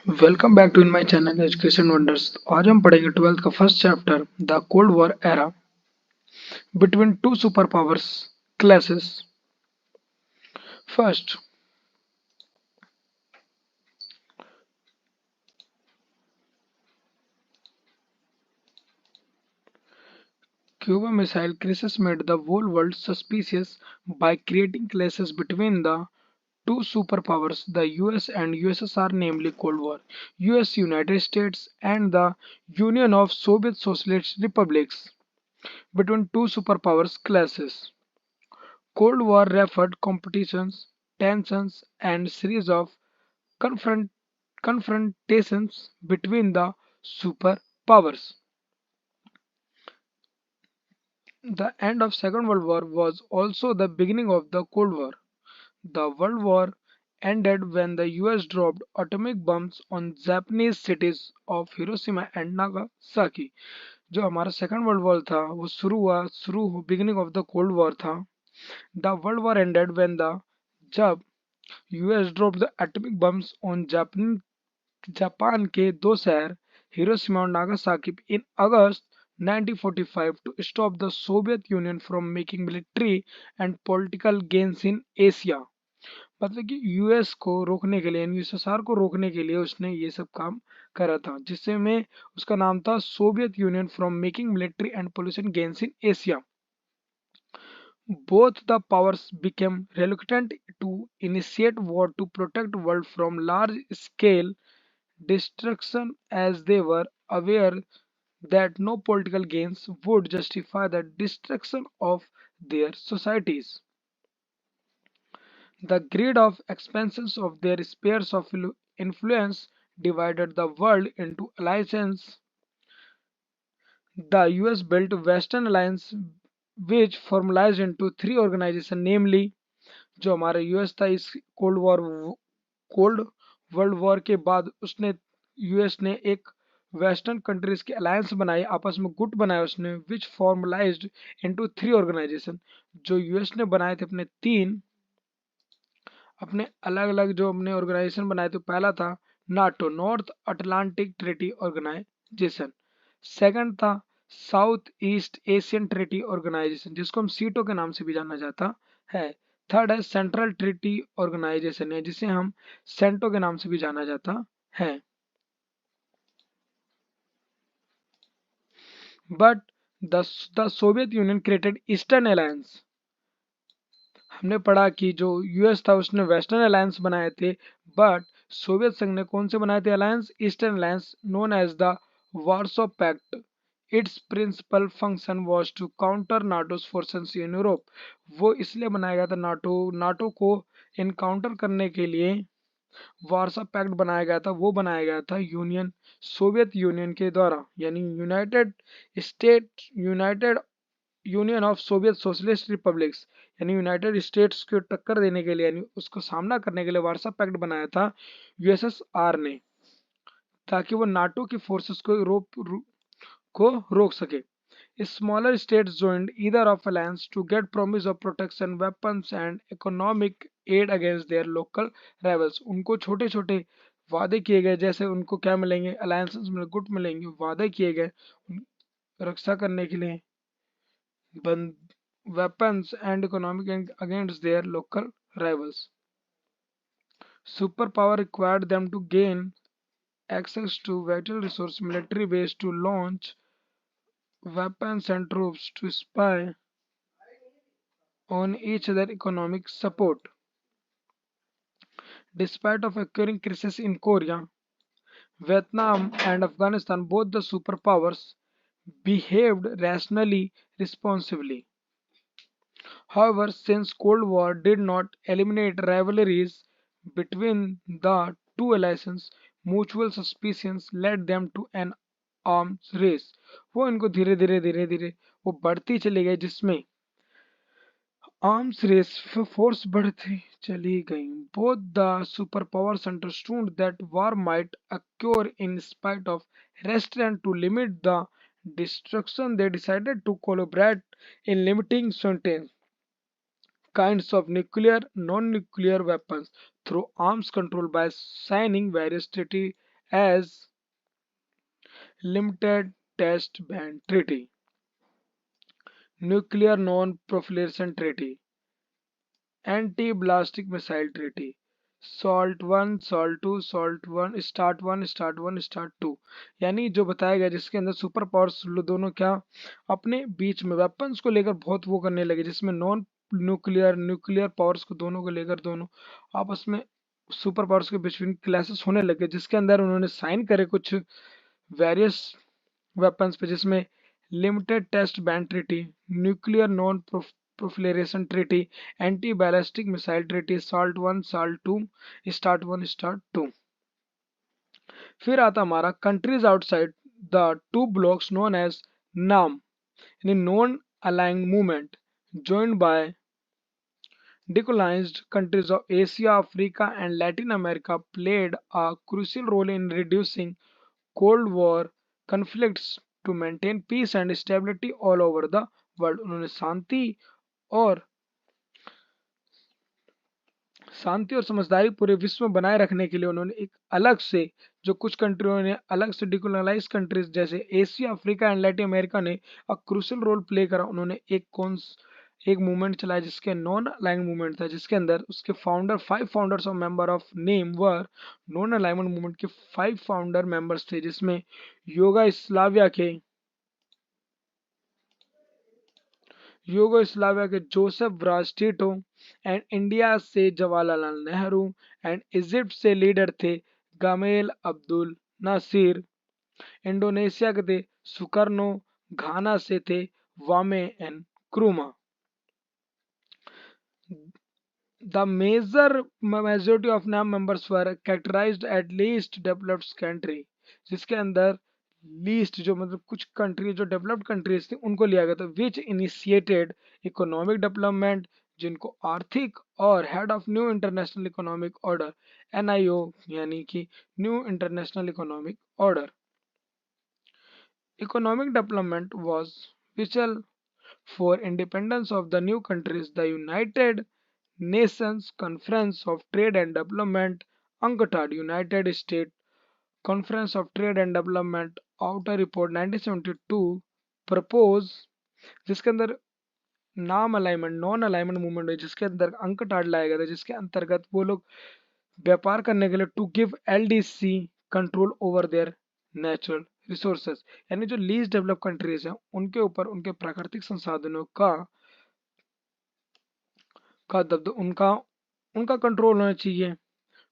Welcome back to in my channel education wonders. आज हम पढ़ेंगे 12th का first chapter the cold war era between two super powers classes. First, Cuba missile crisis made the whole world suspicious by creating clashes between the two superpowers, the US and USSR, namely Cold War, US United States and the Union of Soviet Socialist Republics. Between two superpowers clashes. Cold War referred competitions, tensions, and series of confront- confrontations between the superpowers. The end of Second World War was also the beginning of the Cold War. The World War ended when the US dropped atomic bombs on Japanese cities of Hiroshima and Nagasaki. जो हमारा second world war था वो शुरू beginning of the cold war था। The world war ended when the जब US drop the atomic bombs on Japan के दो शहर हिरोशिमा और Nagasaki in August 1945 to stop the Soviet Union from making military and political gains in Asia. मतलब कि US को रोकने के लिए यानी यूएसएसआर को रोकने के लिए उसने ये सब काम करा था, जिससे में उसका नाम था Soviet Union from making military and political gains in Asia. Both the powers became reluctant to initiate war to protect world from large-scale destruction, as they were aware that no political gains would justify the destruction of their societies. The greed of expansions of their spheres of influence divided the world into alliances. The US built Western Alliance, which formalized into three organizations, namely जो हमारा US था इस cold world war के बाद उसने US ने एक western countries की अलायंस बनाई, आपस में गुट बनाया उसने, विच फॉर्मलाइज्ड इनटू थ्री ऑर्गेनाइजेशन। जो यूएस ने बनाए थे अपने अलग अलग जो अपने ऑर्गेनाइजेशन बनाए थे। पहला था NATO, North Atlantic Treaty Organization. Second था South East Asian Treaty Organization, जिसको हम सीटो के नाम से भी जाना जाता है। थर्ड है सेंट्रल ट्रेटी ऑर्गेनाइजेशन है, जिसे हम सेंटो के नाम से भी जाना जाता है। But the Soviet union created eastern alliance. हमने पढ़ा कि जो यूएस था उसने वेस्टर्न अलायंस बनाए थे, बट सोवियत संघ ने कौन से बनाए थे alliance? Eastern alliance, known as the Warsaw Pact. Its principal function was to counter NATO's forces in Europe. वो इसलिए बनाया गया था, नाटो को इनकाउंटर करने के लिए वार्सा पैक्ट बनाया गया था। वो बनाया गया था सोवियत यूनियन के द्वारा, यानी United union of Soviet socialist republics, यानी यूनाइटेड स्टेट्स को टक्कर देने के लिए, यानी उसको सामना करने के लिए वार्सा पैक्ट बनाया था यूएसएसआर ने, ताकि वो नाटो की फोर्सेस को रोक सके। Smaller states joined either of alliance to get promise of protection, weapons and economic aid against their local rivals। उनको छोटे छोटे वादे किए गए, जैसे उनको क्या मिलेंगे, अलायंसेस में गुट मिलेंगे, वादे किए गए रक्षा करने के लिए, weapons and economic against their local rivals. Superpower required them to gain access to vital resource, military base to launch weapons and troops to spy on each other economic support. Despite of occurring crises in Korea, Vietnam and Afghanistan, both the superpowers behaved rationally, responsibly. However, since Cold War did not eliminate rivalries between the two alliances, mutual suspicions led them to an arms race। वो इनको धीरे धीरे वो बढ़ती चली गई, जिसमें arms race force बढ़ती चली गई। Both the superpowers understood that war might occur in spite of restraint to limit the destruction. They decided to collaborate in limiting certain kinds of nuclear, non-nuclear weapons through arms control by signing various treaty as Limited Test Ban Treaty, Nuclear Non-Proliferation Treaty, Anti-Ballistic Missile Treaty, SALT one SALT one START two, यानी जो बताया गया जिसके अंदर super powers दोनों क्या अपने बीच में वेपन्स को लेकर बहुत वो करने लगे, जिसमें नॉन न्यूक्लियर पावर्स को दोनों को लेकर दोनों आपस में सुपर पावर्स के बिटवीन क्लैशेस होने लगे, जिसके अंदर उन्होंने साइन करे कुछ वेरियस वेपन्स पे, जिसमें limited test ban treaty, nuclear non proliferation treaty, anti ballistic missile treaty, SALT two. फिर आता हमारा countries outside the two blocs known as NAM, यानी non aligning movement joined by decolonized countries of Asia, Africa, and Latin America played a crucial role in reducing Cold War conflicts to maintain peace and stability all over the world। उन्होंने शांति और समझदारी पूरे विश्व में बनाए रखने के लिए उन्होंने एक अलग से जो कुछ कंट्रियों ने अलग से डिकोलोनाइज कंट्रीज जैसे Asia, Africa and Latin America ने क्रूशियल रोल प्ले करा। उन्होंने एक मूवमेंट चलाया जिसके नॉन अलाइंग मूवमेंट था, जिसके अंदर उसके founder 5 founders of member of name were non alignment movement के 5 फाउंडर मेंबर्स थे, जिसमें योगा के यूगोस्लाविया के जोसेफ ब्राज टीटो एंड इंडिया से जवाहरलाल नेहरू एंड इजिप्ट से लीडर थे गमेल अब्दुल नासिर, इंडोनेशिया के थे सुकर्नो, घाना से थे वामे and क्रूमा। The majority of NAM members were characterized at least developed country, जिसके अंदर लीस्ट जो मतलब कुछ कंट्री जो डेवलप्ड कंट्रीज थी उनको लिया गया था, विच इनिशिएटेड इकोनॉमिक डेवलपमेंट, जिनको आर्थिक और head of new international economic order NIO, यानी कि new international economic order. Economic development was vital for independence of the new countries. The United Nations Conference of Trade and Development UNCTAD, United States Conference of Trade and Development Outer Report 1972 propose, जिसके अंदर नाम alignment non alignment movement है, जिसके अंदर UNCTAD लाया गया था, जिसके अंतर्गत वो लोग व्यापार करने के लिए to give LDC control over their natural resources, यानी जो लीस्ट डेवलप कंट्रीज हैं उनके ऊपर उनके प्राकृतिक संसाधनों का दब उनका उनका कंट्रोल होना चाहिए।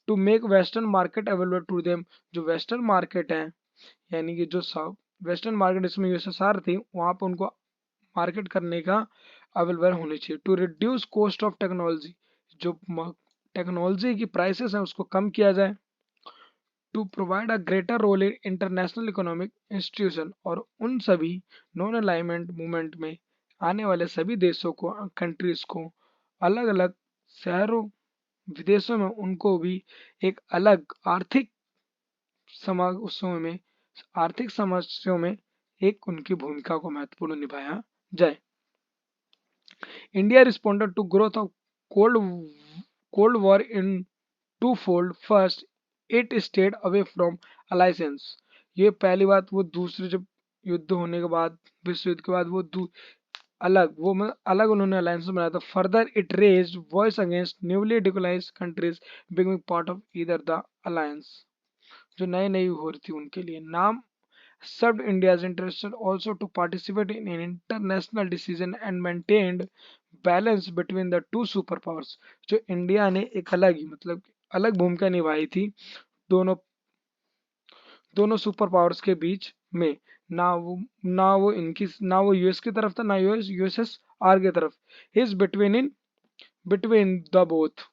To make western market available to them, जो वेस्टर्न मार्केट है यानी कि जो सब वेस्टर्न मार्केट इसमें USSR थी वहां पर उनको मार्केट करने का अवेलेबल होनी चाहिए। To reduce cost of technology, जो टेक्नोलॉजी की प्राइसेस है उसको कम किया जाए। To provide a greater role in international economic institution, और उन सभी नॉन अलाइनमेंट मूवमेंट में आने वाले सभी देशों को कंट्रीज को अलग अलग शहरों विदेशों में उनको भी एक अलग उसमें में आर्थिक समस्याओं में एक उनकी भूमिका को महत्वपूर्ण निभाया जाए। India responded to growth of Cold Cold War in twofold. First, it stayed away from alliance। ये पहली बात, वो दूसरे जब युद्ध होने के बाद विश्व युद्ध के बाद अलग उन्होंने अलायंस बनाया था। Further it raised voice against newly decolonized countries becoming part of either the alliance, जो नई नई हो रही थी उनके लिए। नाम served India's interest also to participate in international decision and maintained balance between the two superpowers। जो इंडिया ने एक अलग ही मतलब अलग भूमिका निभाई थी दोनों दोनों सुपर पावर्स के बीच में, ना वो यूएस की तरफ था ना USSR की तरफ। Is between the both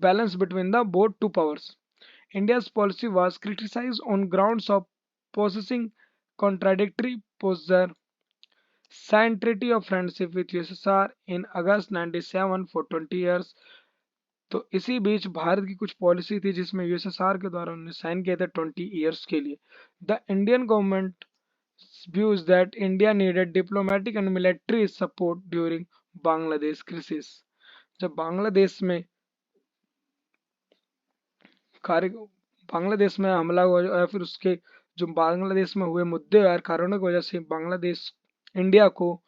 balance between the both two powers। India's policy was criticized on grounds of possessing contradictory posture, signed Treaty of Friendship with USSR in August 97 for 20 years। तो इसी बीच भारत की कुछ policy थी जिसमें USSR के द्वारा उन्होंने sign किया था 20 ईयर्स के लिए। The Indian government views that India needed diplomatic and military support during Bangladesh crisis। जब बांग्लादेश में कार्य बांग्लादेश में हमला हुआ या फिर उसके जो बांग्लादेश में हुए मुद्दे और कारणों की वजह से बांग्लादेश इंडिया को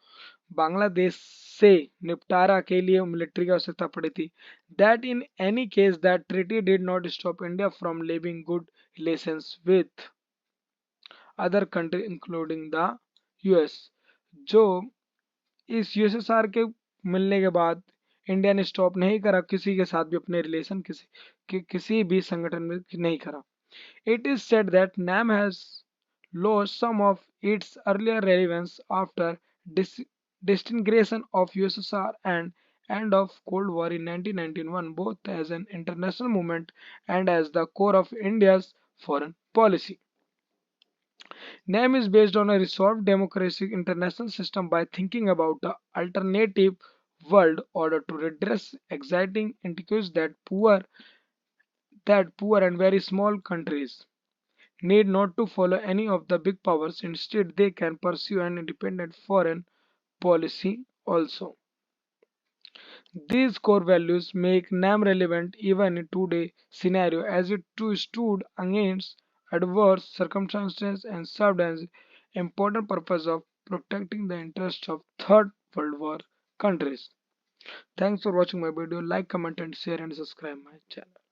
बांग्लादेश से निपटारा के लिए मिलिट्री की आवश्यकता पड़ी थी। That in any case that treaty did not stop India from living good relations with other country including the US. जो इस यूएसएसआर के मिलने के बाद इंडिया ने स्टॉप नहीं करा किसी के साथ भी अपने रिलेशन किसी भी संगठन में नहीं करा। It is said that NAM has lost some of its earlier relevance after dis- disintegration of USSR and end of Cold War in 1991, both as an international movement and as the core of India's foreign policy. NAM is based on a resolved democratic international system by thinking about the alternative world order to redress exciting inequities that poor and very small countries need not to follow any of the big powers. Instead, they can pursue an independent foreign policy also. These core values make NAM relevant even in today's scenario as it too stood against adverse circumstances and served as important purpose of protecting the interests of third world war countries. Thanks for watching my video. Like, comment and share and subscribe my channel.